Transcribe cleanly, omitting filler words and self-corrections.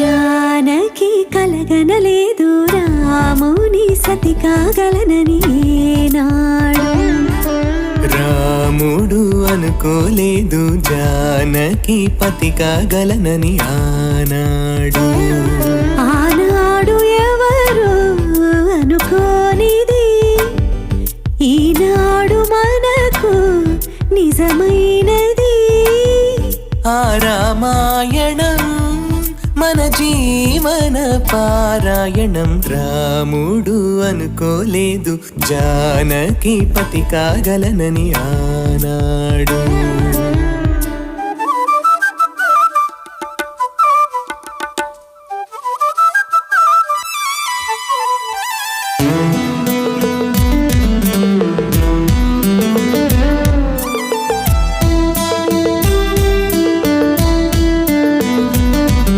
జానకి కలగనలేదు రాముని సతి కాగలనని ఏనాడు. రాముడు అనుకోలేదు జానకి పతి కాగలనని ఆనాడు. ఆనాడు ఎవరు అనుకోనిది ఈనాడు మనకు నిజమైనది. ఆ రామాయణం మన జీవన పారాయణం. రాముడు అనుకోలేదు జానకి పతి కాగలనని ఆనాడు.